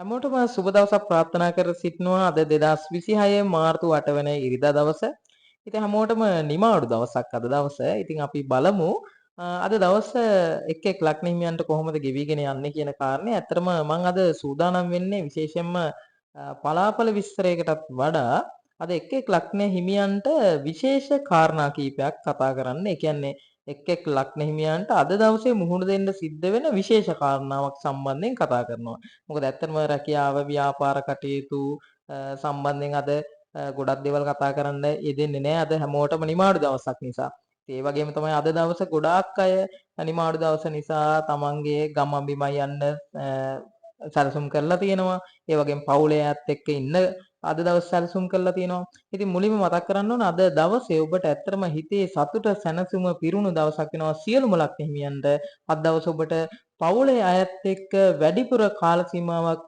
හැමෝටම සුබ දවසක් ප්‍රාර්ථනා කර සිටිනවා. අද 2026 මාර්තු 8 වෙනි ඉරිදා දවස. ඉතින් හැමෝටම නිමාඩු දවසක් අද දවස. ඉතින් අපි බලමු අද දවස එක් එක් ලග්න හිමියන්ට කොහොමද ගෙවිගෙන යන්නේ කියන කාරණේ. ඇත්තටම මම අද සූදානම් වෙන්නේ විශේෂයෙන්ම පලාපල විස්තරයකටත් වඩා අද එක් එක් ලග්න හිමියන්ට විශේෂ කාරණා කීපයක් කතා කරන්න. ඒ කියන්නේ එක් එක් ලග්න හිමියන්ට අද දවසේ මුහුණ දෙන්න සිද්ධ වෙන විශේෂ කාරණාවක් සම්බන්ධයෙන් කතා කරනවා. මොකද ඇත්තටම රැකියාව ව්‍යාපාර කටයුතු සම්බන්ධයෙන් අද ගොඩක් දේවල් කතා කරන්න යෙදෙන්නේ නැහැ. අද හැමෝටම නිමාඩු දවසක් නිසා. ඒ වගේම තමයි අද දවස ගොඩාක් අය නිමාඩු දවස නිසා තමන්ගේ ගම බිම යන්න සැලසුම් කරලා තියෙනවා. ඒ වගේම පවුලේ අයත් එක්ක ඉන්න අද දවස් සැලසුම් කරලා තියෙනවා. ඉතින් මුලින්ම මතක් කරන්න ඕන අද දවසේ ඔබට ඇත්තටම හිතේ සතුට සැනසීම පිරුණු දවසක් වෙනවා සියලුම ලග්න හිමියන්ට. අද දවස ඔබට පවුලේ අයත් එක්ක වැඩිපුර කාල සීමාවක්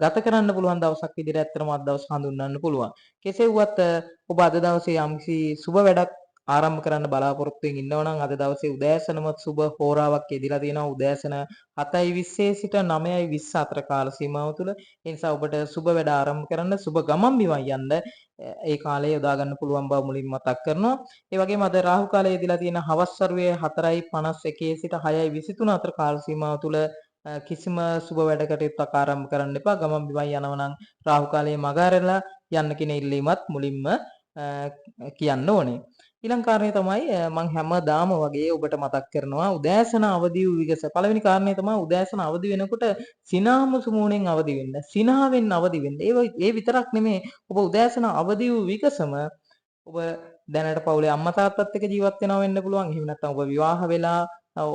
ගත කරන්න පුළුවන් දවසක් විදිහට ඇත්තටම අද දවස් හඳුන්වන්න පුළුවන්. කෙසේ වුවත් ඔබ අද දවසේ යම්කිසි සුබ වැඩක් ආරම්භ කරන්න බලාපොරොත්තු වෙමින් ඉන්නවා නම් අද දවසේ උදෑසනම සුබ හෝරාවක් යෙදලා තියෙනවා. උදෑසන 7:20 සිට 9:20 අතර කාල සීමාව තුළ. ඒ නිසා ඔබට සුබ වැඩ ආරම්භ කරන්න සුබ ගමන් බිමන් යන්න ඒ කාලය යොදා ගන්න පුළුවන් බව මුලින් මතක් කරනවා. ඒ වගේම අද රාහු කාලය යෙදලා තියෙන හවස් වරුවේ 4:51 සිට 6:23 අතර කාල සීමාව තුළ කිසිම සුබ වැඩ කටයුත්තක් ආරම්භ කරන්න එපා. ගමන් බිමන් යනවා නම් රාහු කාලයේ මග ඇරලා යන්න කියන ඉල්ලීමත් මුලින්ම කියන්න ඕනේ. ඊළඟ කාරණේ තමයි මම හැමදාම වගේ ඔබට මතක් කරනවා උදෑසන අවදි වූ විගස. පළවෙනි කාරණේ තමයි උදෑසන අවදි වෙනකොට සිනාමුසු මූණෙන් අවදි වෙන්න. සිනාවෙන් අවදි වෙන්න. ඒ විතරක් නෙමේ ඔබ උදෑසන අවදි වූ විගසම ඔබ දැනට පවුලේ අම්මා තාත්තත් එක්ක ජීවත් වෙනවා වෙන්න පුළුවන්. එහෙම නැත්නම් ඔබ විවාහ වෙලා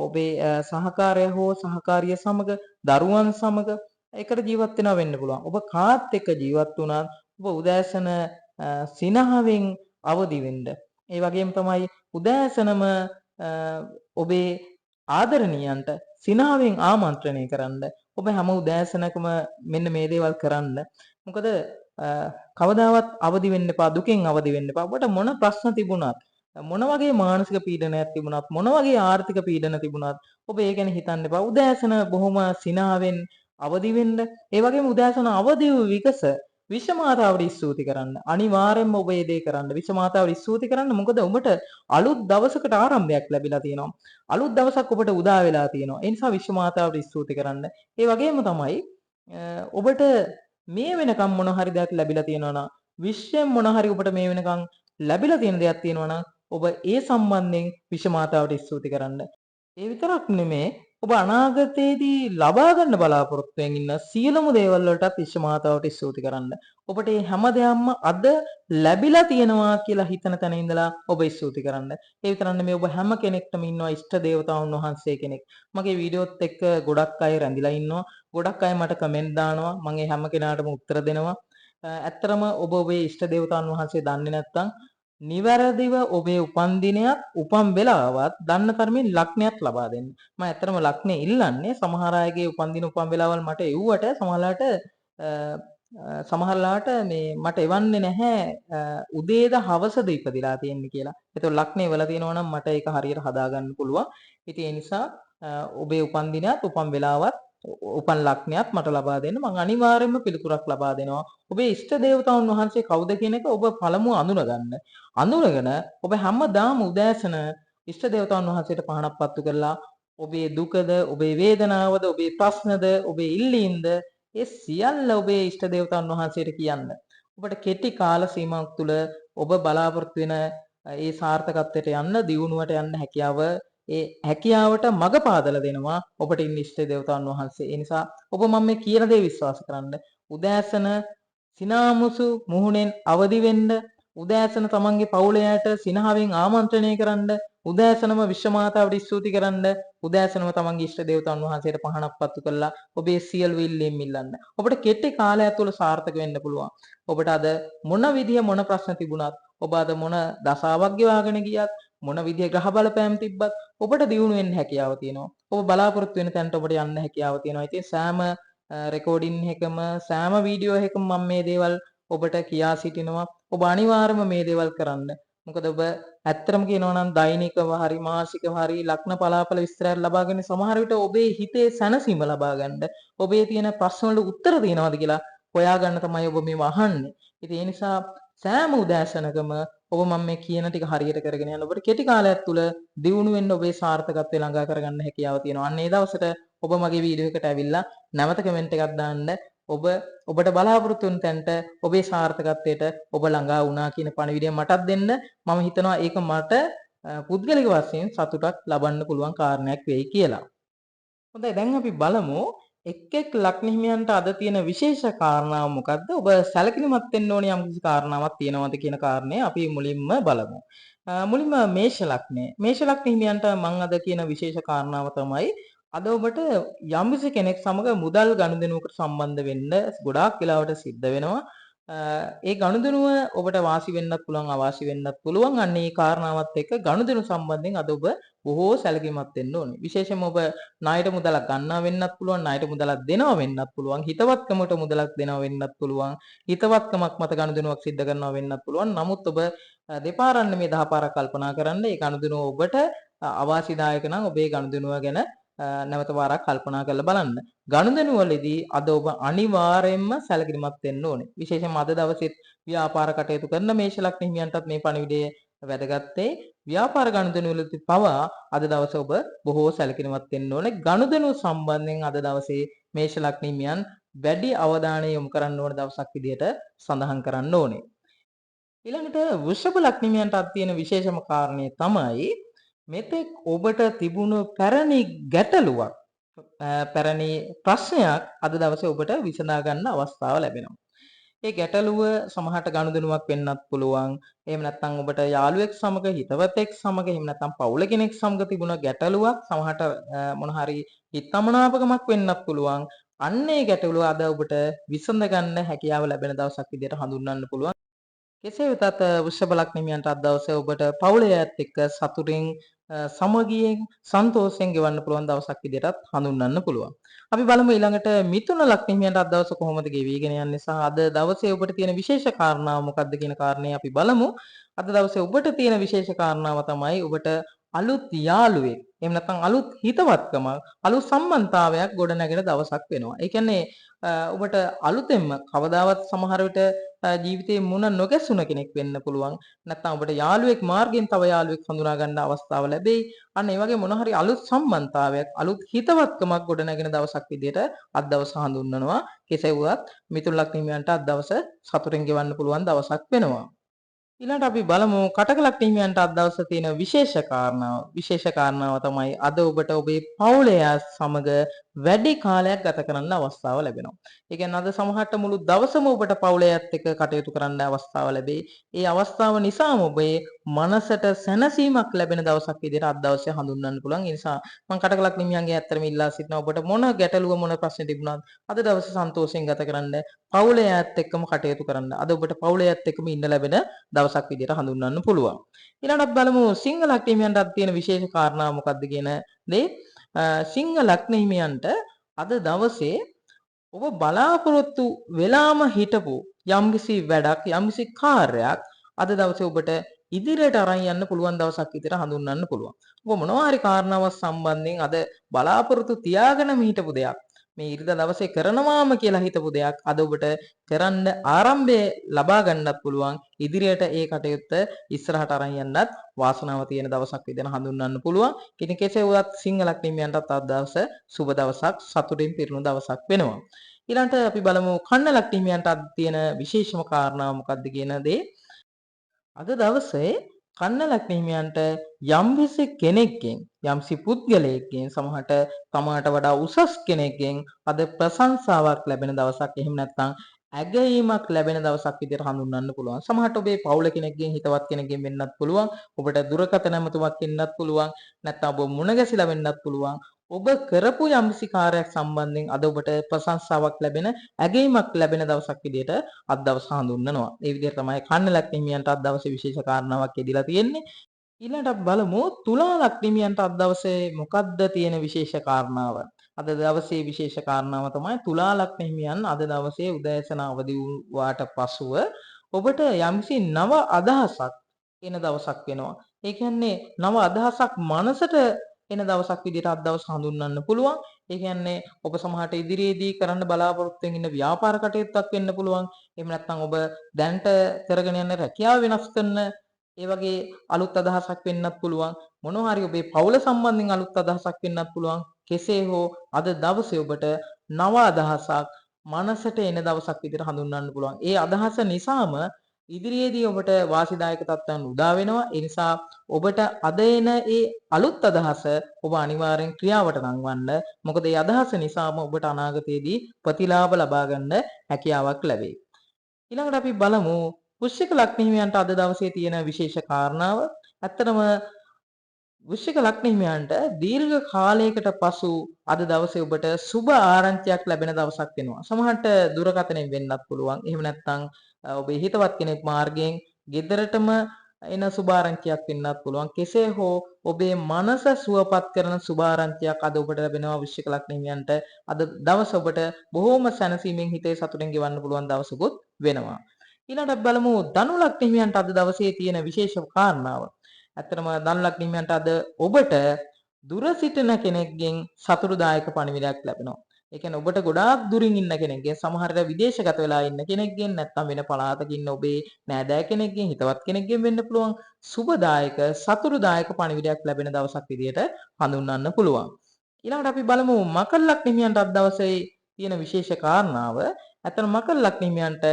ඔබේ සහකාරය හෝ සහකාරිය සමග දරුවන් සමග එකට ජීවත් වෙනවා වෙන්න පුළුවන්. ඔබ කාත් එක්ක ජීවත් වුණත් ඔබ උදෑසන සිනහවෙන් අවදි වෙන්න. ඒ වගේම තමයි උදෑසනම ඔබේ ආදරණීයන්ට සිනහවෙන් ආමන්ත්‍රණය කරන්න. ඔබ හැම උදෑසනකම මෙන්න මේ දේවල් කරන්න. මොකද කවදාවත් අවදි වෙන්න එපා, දුකෙන් අවදි වෙන්න එපා. ඔබට මොන ප්‍රශ්න තිබුණත් මොන වගේ මානසික පීඩනයක් තිබුණත් මොන වගේ ආර්ථික පීඩන තිබුණත් ඔබ ඒ ගැන හිතන්න එපා. උදෑසන බොහොම සිනාවෙන් අවදි වෙන්න. ඒ වගේම උදෑසන අවදි වූ විගස විෂමාතාවට ස්තුති කරන්න. අනිවාර්යෙන්ම ඔබ මේ දේ කරන්න. විෂමාතාවට ස්තුති කරන්න. මොකද ඔබට අලුත් දවසකට ආරම්භයක් ලැබිලා තියෙනවා. අලුත් දවසක් ඔබට උදා වෙලා තියෙනවා. ඒ නිසා විෂමාතාවට ස්තුති කරන්න. ඒ වගේම තමයි ඔබට මේ වෙනකම් මොන හරි දෙයක් ලැබිලා තියෙනවා නම් විශ්වයෙන් මොන හරි ඔබට මේ වෙනකම් ලැබිලා තියෙන දෙයක් තියෙනවා නම් ඔබ ඒ සම්බන්ධයෙන් විෂමාතාවට ස්තුති කරන්න. ඒ විතරක් නෙමේ ඔබ අනාගතයේදී ලබා ගන්න බලාපොරොත්තු වෙමින් ඉන්න සියලුම දේවල් වලටත් විශ්වමාතාවට ස්තුති කරන්න. ඔබට මේ හැම දෙයක්ම අද ලැබිලා තියෙනවා කියලා හිතන තැන ඉඳලා ඔබ ස්තුති කරන්න. ඒ විතරක් නෙමේ ඔබ හැම කෙනෙක්ටම ඉන්නවා ඉෂ්ට දේවතාවුන් වහන්සේ කෙනෙක්. මගේ වීඩියෝත් එක්ක ගොඩක් අය රැඳිලා ඉන්නවා. ගොඩක් අය මට කමෙන්ට් දානවා. මම ඒ හැම කෙනාටම උත්තර දෙනවා. ඇත්තරම ඔබ ඔබේ ඉෂ්ට දේවතාවුන් වහන්සේ දන්නේ නැත්නම් නිවැරදිව ඔබේ උපන්දිනයත් උපන් වෙලාවත් දන්න තරමින් ලග්නයක් ලබා දෙන්න. මම ඇත්තටම ලග්නේ ඉල්ලන්නේ සමහර අයගේ උපන්දින උපන් වෙලාවල් මට එව්වට සමහරලාට මේ මට එවන්නේ නැහැ උදේද හවසද ඉපදිලා තියෙන්නේ කියලා. ඒතකොට ලග්නේ වල තියෙනවා නම් මට ඒක හරියට හදාගන්න පුළුවන්. ඉතින් ඒ නිසා ඔබේ උපන්දිනයත් උපන් වෙලාවත් උපන් ලග්නයක් මට ලබා දෙන්න. මම අනිවාර්යයෙන්ම පිළිතුරක් ලබා දෙනවා. ඔබේ ඉෂ්ට දේවතාවුන් වහන්සේ කවුද කියන එක ඔබ පළමුව අඳුනගන්න. අඳුනගෙන ඔබ හැමදාම උදෑසන ඉෂ්ට දේවතාවුන් වහන්සේට පහනක් පත්තු කරලා ඔබේ දුකද, ඔබේ වේදනාවද, ඔබේ ප්‍රශ්නද, ඔබේ ඉල්ලීම්ද ඒ සියල්ල ඔබේ ඉෂ්ට දේවතාවුන් වහන්සේට කියන්න. ඔබට කෙටි කාල සීමාවක් තුළ ඔබ බලාපොරොත්තු වෙන ඒ සාර්ථකත්වයට යන්න, දියුණුවට යන්න හැකියාව ඒ හැකියාවට මඟ පාදලා දෙනවා ඔබට ඉන්න ඉෂ්ට දේවතාවුන් වහන්සේ. ඒ නිසා ඔබ මම මේ කියන දේ විශ්වාස කරන්න. උදෑසන සිනාමුසු මුහුණෙන් අවදි වෙන්න, උදෑසන තමන්ගේ පවුලයට සිනහවෙන් ආමන්ත්‍රණය කරන්න, උදෑසනම විශ්වමාතාවට ස්තුති කරන්න, උදෑසනම තමන්ගේ ඉෂ්ට දේවතාවුන් වහන්සේට පහනක් පත්තු කරලා ඔබේ සියලු ඉල්ලීම් ඉල්ලන්න. ඔබට කෙටි කාලයක් තුළ සාර්ථක වෙන්න පුළුවන්. ඔබට අද මොන විදිය මොන ප්‍රශ්න තිබුණත්, ඔබ අද මොන දසාවක් ගෙවාගෙන ගියත්, මොන විදිය ග්‍රහ බලපෑම් තිබ්බත් ඔබට දියුණු වෙන්න හැකියාව තියෙනවා. ඔබ බලාපොරොත්තු වෙන තැනට ඔබට යන්න හැකියාව තියෙනවා. ඉතින් සෑම රෙකෝඩින් එකම සෑම වීඩියෝ එකම මම මේ දේවල් ඔබට කියා සිටිනවා. ඔබ අනිවාර්යයෙන්ම මේ දේවල් කරන්න. මොකද ඔබ ඇත්තටම කියනවා නම් දෛනිකව හරි මාසිකව හරි ලග්න පලාඵල විස්තරයක් ලබාගෙන සමහර විට ඔබේ හිතේ සැනසීම ලබා ගන්න ඔබේ තියෙන ප්‍රශ්න වලට උත්තර දෙනවද කියලා හොයාගන්න තමයි ඔබ මේව අහන්නේ. ඉතින් ඒ නිසා සෑම උදෑසනකම ඔබ මම මේ කියන ටික හරියට කරගෙන යන ඔබට කෙටි කාලයක් තුල දියුණු වෙන්න ඔබේ සාර්ථකත්වය ළඟා කරගන්න හැකියාව තියෙනවා. අන්න ඒ දවසට ඔබ මගේ වීඩියෝ එකට ඇවිල්ලා නැවත කමෙන්ට් එකක් දාන්න. ඔබට බලාපොරොත්තු වෙන තැනට ඔබේ සාර්ථකත්වයට ඔබ ළඟා වුණා කියන පණිවිඩය මටත් දෙන්න. මම හිතනවා ඒක මට පුද්ගලික වශයෙන් සතුටක් ලබන්න පුළුවන් කාරණයක් වෙයි කියලා. හොඳයි දැන් අපි බලමු එක් ලග්න හිමියන්ට අද තියෙන විශේෂ කාරණාව මොකද්ද? ඔබ සැලකිලිමත් වෙන්න ඕනේ යම් කිසි කාරණාවක් තියෙනවද කියන කාරණේ අපි මුලින්ම බලමු. මුලින්ම මේෂ ලග්නය. මේෂ ලග්න හිමියන්ට මම අද කියන විශේෂ කාරණාව තමයි අද ඔබට යම්කිසි කෙනෙක් සමග මුදල් ගනුදෙනුවකට සම්බන්ධ වෙන්න ගොඩාක් වෙලාවට සිද්ධ වෙනවා. ඒ ගනුදෙනුව ඔබට වාසි වෙන්නත් පුළුවන් අවාසි වෙන්නත් පුළුවන්. අන්න ඒ කාරණාවත් එක්ක ගනුදෙනු සම්බන්ධයෙන් අද ඔබ බොහෝ සැලකිලිමත් වෙන්න ඕනේ. විශේෂයෙන්ම ඔබ ණයට මුදලක් ගන්නවා වෙන්නත් පුළුවන්, ණයට මුදලක් දෙනවා වෙන්නත් පුළුවන්, හිතවත්කමට මුදලක් දෙනවා වෙන්නත් පුළුවන්, හිතවත්කමක් මත ගනුදෙනුවක් සිද්ධ කරනවා වෙන්නත් පුළුවන්. නමුත් ඔබ දෙපාරක් නෙමෙයි 10 පාරක් කල්පනා කරන්න. ඒ ගනුදෙනුව ඔබට අවාසිදායක නම් ඔබේ ගනුදෙනුව ගැන නැවත වාරක් කල්පනා කරලා බලන්න. ගනුදෙනුවලදී අද ඔබ අනිවාර්යයෙන්ම සැලකිලිමත් වෙන්න ඕනේ. විශේෂයෙන්ම අද දවසේත් ව්‍යාපාර කටයුතු කරන මේෂ ලග්න හිමියන්ටත් මේ පණිවිඩය වැදගත්ේ. ව්‍යාපාර ගනුදෙනුවලදී පවා අද දවසේ ඔබ බොහෝ සැලකිලිමත් වෙන්න ඕනේ. ගනුදෙනුව සම්බන්ධයෙන් අද දවසේ මේෂ ලග්න හිමියන් වැඩි අවධානය යොමු කරන්න ඕන දවසක් විදිහට සඳහන් කරන්න ඕනේ. ඊළඟට වෘෂභ ලග්න හිමියන්ට තියෙන විශේෂම කාරණේ තමයි මෙතෙක් ඔබට තිබුණු පැරණි ගැටලුවක් පැරණි ප්‍රශ්නයක් අද දවසේ ඔබට විසඳා ගන්න අවස්ථාව ලැබෙනවා. ඒ ගැටලුව සමහරට ගනුදෙනුවක් වෙන්නත් පුළුවන්. එහෙම නැත්නම් ඔබට යාළුවෙක් සමග හිතවතෙක් සමග එහෙම නැත්නම් පවුල කෙනෙක් සමග තිබුණ ගැටලුවක් සමහරට මොන හරි හිතමනාපකමක් වෙන්නත් පුළුවන්. අන්න ඒ ගැටලුව අද ඔබට විසඳ ගන්න හැකියාව ලැබෙන දවසක් විදිහට හඳුන්වන්න පුළුවන්. කෙසේ වෙතත් වෘෂභ ලග්න හිමියන්ට අද දවසේ ඔබට පවුලේ අයත් එක්ක සතුටින් සමගියෙන් සන්තෝෂයෙන් ගෙවන්න පුළුවන් දවසක් විදිහටත් හඳුන්වන්න පුළුවන්. අපි බලමු ඊළඟට මිථුන ලග්න හිමියන්ට අද දවසේ කොහොමද ගෙවිගෙන යන්නේ සහ අද දවසේ ඔබට තියෙන විශේෂ කාරණාව මොකක්ද කියන කාරණේ අපි බලමු. අද දවසේ ඔබට තියෙන විශේෂ කාරණාව තමයි ඔබට අලුත් යාළුවෙක් එහෙම නැත්නම් අලුත් හිතවත්කමක් අලුත් සම්බන්ධතාවයක් ගොඩ නැගෙන දවසක් වෙනවා. ඒ කියන්නේ ඔබට අලුතෙන්ම කවදාවත් සමහර විට ජීවිතේ මුණ නොගැසුණ කෙනෙක් වෙන්න පුළුවන්. නැත්නම් ඔබට යාළුවෙක් මාර්ගයෙන් තව යාළුවෙක් හඳුනා ගන්න අවස්ථාව ලැබෙයි. අන්න ඒ වගේ මොන හරි අලුත් සම්බන්ධතාවයක්, අලුත් හිතවත්කමක් ගොඩ නැගෙන දවසක් විදිහට අද දවස හඳුන්වනවා. කෙසේ වුවත් මිථුන ලග්න හිමියන්ට අද දවස සතුටින් ගෙවන්න පුළුවන් දවසක් වෙනවා. ඊළඟට අපි බලමු කටක ලග්න හිමියන්ට අද දවසේ තියෙන විශේෂ කාරණාව. විශේෂ කාරණාව තමයි අද ඔබට ඔබේ පවුලේ සමග වැඩි කාලයක් ගත කරන්න අවස්ථාව ලැබෙනවා. ඒ කියන්නේ අද සමහරට මුළු දවසම ඔබට පවුලේත් එක්ක කටයුතු කරන්න අවස්ථාව ලැබෙයි. ඒ අවස්ථාව නිසාම ඔබේ මනසට සැනසීමක් ලැබෙන දවසක් විදිහට අද දවසේ හඳුන්වන්න පුළුවන්. ඒ නිසා මම කටක ලග්න හිමියන්ගේ ඇත්තටම ඉල්ලා සිටිනවා ඔබට මොන ගැටලුව මොන ප්‍රශ්න තිබුණත් අද දවසේ සන්තෝෂයෙන් ගත කරන්න පවුලේ අයත් එක්කම කටයුතු කරන්න. අද ඔබට පවුලේ අයත් එක්කම ඉන්න ලැබෙන දවසක් විදිහට හඳුන්වන්න පුළුවන්. ඊළඟට බලමු සිංහ ලග්න හිමියන්ට තියෙන විශේෂ කාරණා මොකක්ද කියන දේ. සිංහ ලග්න හිමියන්ට අද දවසේ ඔබ බලාපොරොත්තු වෙලාම හිටපු යම්කිසි වැඩක් යම්කිසි කාර්යයක් අද දවසේ ඔබට ඉදිරියට අරන් යන්න පුළුවන් දවසක් විදිහට හඳුන්වන්න පුළුවන්. ඔබ මොනවා හරි කාරණාවක් සම්බන්ධයෙන් අද බලාපොරොත්තු තියාගෙනම හිටපු දෙයක් මේ ඉරිදා දවසේ කරනවාම කියලා හිතපු දෙයක් අද ඔබට කරන්න ආරම්භය ලබා ගන්නත් පුළුවන්. ඉදිරියට ඒ කටයුත්ත ඉස්සරහට අරන් යන්නත් වාසනාව තියෙන දවසක් විදිහට හඳුන්වන්න පුළුවන්. ඉතින් කෙසේ වුවත් සිංහ ලග්න හිමියන්ටත් අද දවස සුබ දවසක් සතුටින් පිරුණු දවසක් වෙනවා. ඊළඟට අපි බලමු කන්න ලග්න හිමියන්ට අද තියෙන විශේෂම කාරණාව මොකක්ද කියන දේ. අද දවසේ කන්න ලග්න හිමියන්ට යම්කිසි කෙනෙක්ගෙන් යම්සි පුද්ගලයෙක්ගෙන් සමහරට තමාට වඩා උසස් කෙනෙක්ගෙන් අද ප්‍රශංසාවක් ලැබෙන දවසක් එහෙම නැත්නම් ඇගයීමක් ලැබෙන දවසක් විදිහට හඳුන්වන්න පුළුවන්. සමහරට ඔබේ පවුල කෙනෙක්ගෙන් හිතවත් කෙනෙක්ගෙන් වෙන්නත් පුළුවන්. ඔබට දුරකථන ඇමතුමක් එන්නත් පුළුවන්. නැත්නම් ඔබ මුණ ගැසිලා වෙන්නත් පුළුවන්. ඔබ කරපු යම්කිසි කාර්යයක් සම්බන්ධයෙන් අද ඔබට ප්‍රශංසාවක් ලැබෙන ඇගයීමක් ලැබෙන දවසක් විදිහට අද දවස හඳුන්වනවා. ඒ විදිහට තමයි කන්න ලග්න හිමියන්ට අද දවසේ විශේෂ කාරණාවක් යෙදিলা තියෙන්නේ. ඊළඟට අපි බලමු තුලා ලග්න හිමියන්ට අද දවසේ මොකක්ද තියෙන විශේෂ කාරණාව. අද දවසේ විශේෂ කාරණාව තමයි තුලා ලග්න හිමියන් අද දවසේ උදෑසන අවදි වූාට පසුව ඔබට යම්කිසි නව අදහසක් එන දවසක් වෙනවා. ඒ කියන්නේ නව අදහසක් මනසට එන දවසක් විදිහට අද දවස හඳුන්වන්න පුළුවන්. ඒ කියන්නේ ඔබ සමහරට ඉදිරියේදී කරන්න බලාපොරොත්තු වෙන ඉන්න ව්‍යාපාර කටයුත්තක් වෙන්න පුළුවන්. එහෙම නැත්නම් ඔබ දැනට කරගෙන යන රැකියාව වෙනස් කරන ඒ වගේ අලුත් අදහසක් වෙන්නත් පුළුවන්. මොනවා හරි ඔබේ පවුල සම්බන්ධයෙන් අලුත් අදහසක් වෙන්නත් පුළුවන්. කෙසේ හෝ අද දවසේ ඔබට නව අදහසක් මනසට එන දවසක් විදිහට හඳුන්වන්න පුළුවන්. ඒ අදහස නිසාම ඉදිරියේදී ඔබට වාසිදායක තත්ත්වයන් උදා වෙනවා. ඒ නිසා ඔබට අද එන ඒ අලුත් අදහස ඔබ අනිවාර්යෙන් ක්‍රියාවට නංවන්න. මොකද ඒ අදහස නිසාම ඔබට අනාගතයේදී ප්‍රතිලාභ ලබා ගන්න හැකියාවක් ලැබේ. ඊළඟට අපි බලමු වෘශ්චික ලග්න හිමියන්ට අද දවසේ තියෙන විශේෂ කාරණාව. ඇත්තටම වෘශ්චික ලග්න හිමියන්ට දීර්ඝ කාලයකට පසු අද දවසේ ඔබට සුබ ආරංචියක් ලැබෙන දවසක් වෙනවා. සමහරට දුරකථනයෙන් වෙන්නත් පුළුවන්. එහෙම නැත්නම් ඔබේ හිතවත් කෙනෙක් මාර්ගයෙන් ගෙදරටම එන සුබ ආරංචියක් වෙන්නත් පුළුවන්. කෙසේ හෝ ඔබේ මනස සුවපත් කරන සුබ ආරංචියක් අද ඔබට ලැබෙනවා වෘශ්චික ලග්න හිමියන්ට. අද දවස ඔබට බොහෝම සැනසීමෙන් හිතේ සතුටින් ගෙවන්න පුළුවන් දවසකුත් වෙනවා. ඊළඟට බලමු ධනු ලග්න හිමියන්ට අද දවසේ තියෙන විශේෂ කාරණාව. ඇත්තටම ධනු ලග්න හිමියන්ට අද ඔබට දුර සිටින කෙනෙක්ගෙන් සතුටුදායක පණිවිඩයක් ලැබෙනවා. ඒ කියන්නේ ඔබට ගොඩාක් දුරින් ඉන්න කෙනෙක්ගෙන් සමහර විට විදේශගත වෙලා ඉන්න කෙනෙක්ගෙන් නැත්නම් වෙන පළාතක ඉන්න ඔබේ නෑදෑ කෙනෙක්ගෙන් හිතවත් කෙනෙක්ගෙන් වෙන්න පුළුවන් සුබදායක සතුටුදායක පණිවිඩයක් ලැබෙන දවසක් විදියට හඳුන්වන්න පුළුවන්. ඊළඟට අපි බලමු මකර ලග්න හිමියන්ට අද දවසේ තියෙන විශේෂ කාරණාව. ඇත්තට මකර ලග්න හිමියන්ට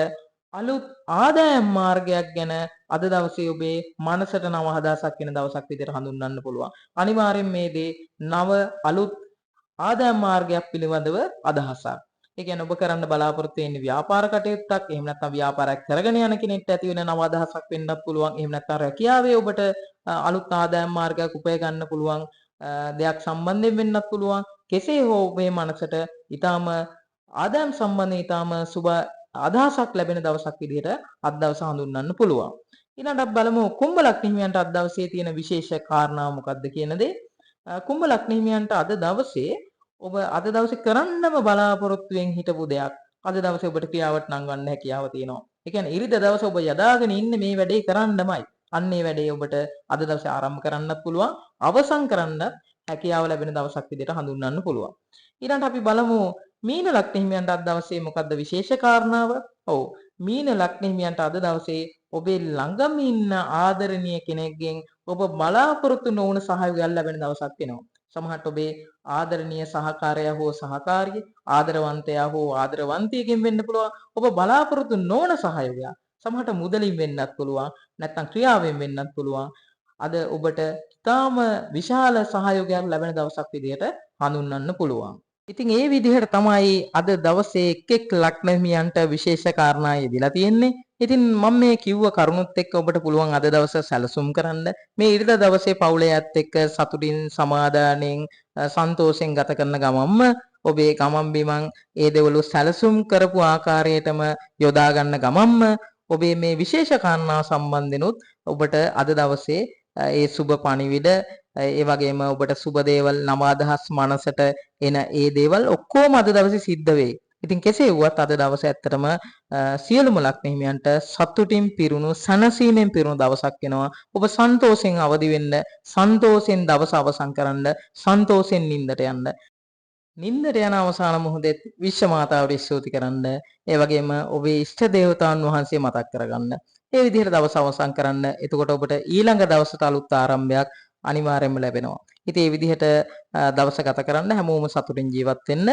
අලුත් ආදායම් මාර්ගයක් ගැන අද දවසේ ඔබේ මනසට නව අදහසක් වෙන දවසක් විදිහට හඳුන්වන්න පුළුවන්. අනිවාර්යෙන් මේ දේ නව අලුත් ආදායම් මාර්ගයක් පිළිබඳව අදහසක්. ඒ කියන්නේ ඔබ කරන්න බලාපොරොත්තු වෙන ව්‍යාපාර කටයුත්තක්, එහෙම නැත්නම් ව්‍යාපාරයක් කරගෙන යන කෙනෙක්ට ඇති වෙන නව අදහසක් වෙන්නත් පුළුවන්. එහෙම නැත්නම් රැකියාවේ ඔබට අලුත් ආදායම් මාර්ගයක් උපය ගන්න පුළුවන් දෙයක් සම්බන්ධයෙන් වෙන්නත් පුළුවන්. කෙසේ හෝ ඔබේ මනසට ඊටාම ආදායම් සම්බන්ධයෙන් ඊටාම සුබ අදහසක් ලැබෙන දවසක් විදිහට අද දවස හඳුන්වන්න පුළුවන්. ඊළඟට අපි බලමු කුම්භ ලග්න හිමියන්ට අද දවසේ තියෙන විශේෂ කාරණාව මොකක්ද කියන දේ. කුම්භ ලග්න හිමියන්ට අද දවසේ ඔබ අද දවසේ කරන්නම බලාපොරොත්තුෙන් හිටපු දෙයක් අද දවසේ ඔබට ක්‍රියාවට නංවන්න හැකියාව තියෙනවා. ඒ කියන්නේ ඉරිදා දවසේ ඔබ යදාගෙන ඉන්නේ මේ වැඩේ කරන්නමයි. අන්න ඒ වැඩේ ඔබට අද දවසේ ආරම්භ කරන්නත් පුළුවන්. අවසන් කරන්න හැකියාව ලැබෙන දවසක් විදිහට හඳුන්වන්න පුළුවන්. ඊළඟට අපි බලමු මීන ලග්න හිමියන්ට අද දවසේ මොකද්ද විශේෂ කාරණාව? ඔව් මීන ලග්න හිමියන්ට අද දවසේ ඔබේ ළඟම ඉන්න ආදරණීය කෙනෙක්ගෙන් ඔබ බලාපොරොත්තු නොවන සහයෝගයක් ලැබෙන දවසක් වෙනවා. සමහරට ඔබේ ආදරණීය සහකාරයා හෝ සහකාරිය, ආදරවන්තයා හෝ ආදරවන්තියකින් වෙන්න පුළුවන්. ඔබ බලාපොරොත්තු නොවන සහයෝගයක්. සමහරට මුදලින් වෙන්නත් පුළුවන්, නැත්නම් ක්‍රියාවෙන් වෙන්නත් පුළුවන්. අද ඔබට ඊටාම විශාල සහයෝගයක් ලැබෙන දවසක් විදිහට හඳුන්වන්න පුළුවන්. ඉතින් ඒ විදිහට තමයි අද දවසේ එක් ලග්න හිමියන්ට විශේෂ කාරණා යෙදලා තියෙන්නේ. ඉතින් මම මේ කිව්ව කරුණුත් එක්ක ඔබට පුළුවන් අද දවසේ සැලසුම් කරන්න. මේ ඉරිදා දවසේ පවුලේ ඇත් එක්ක සතුටින් සමාදානෙන් සන්තෝෂෙන් ගත කරන ගමන්ම ඔබේ ගමන් බිමන් ඒ දේවලු සැලසුම් කරපු ආකාරයටම යොදා ගන්න ගමන්ම ඔබේ මේ විශේෂ කාරණා සම්බන්ධෙනුත් ඔබට අද දවසේ ඒ සුබ පණිවිඩ ඒ වගේම ඔබට සුබ දේවල් නව අදහස් මනසට එන ඒ දේවල් ඔක්කොම අද දවසේ සිද්ධ වෙයි. ඉතින් කෙසේ වුවත් අද දවසේ ඇත්තටම සියලුම ලග්න හිමියන්ට සතුටින් පිරුණු සනසීමෙන් පිරුණු දවසක් වෙනවා. ඔබ සන්තෝෂෙන් අවදි වෙන්න, සන්තෝෂෙන් දවස අවසන් කරන්න, සන්තෝෂෙන් නිින්දට යන්න. නිින්දට යන අවසාන මොහොතේ විශ්ව මාතාවට ස්තුති කරන්න, ඒ වගේම ඔබේ ඉෂ්ට දේවතාවුන් වහන්සේ මතක් කරගන්න. ඒ විදිහට දවස අවසන් කරන්න. එතකොට ඔබට ඊළඟ දවසට අලුත් ආරම්භයක් අනිවාර්යයෙන්ම ලැබෙනවා. ඉතින් මේ විදිහට දවස ගත කරන්න හැමෝම සතුටින් ජීවත් වෙන්න.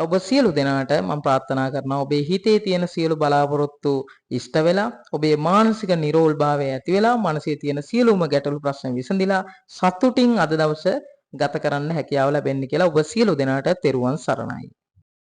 ඔබ සියලු දෙනාට මම ප්‍රාර්ථනා කරනවා ඔබේ හිතේ තියෙන සියලු බලාපොරොත්තු ඉෂ්ට වෙලා, ඔබේ මානසික නිරෝල්භාවය ඇති වෙලා, මනසේ තියෙන සියලුම ගැටලු ප්‍රශ්න විසඳිලා සතුටින් අද දවස ගත කරන්න හැකියාව ලැබෙන්න කියලා ඔබ සියලු දෙනාට තෙරුවන් සරණයි.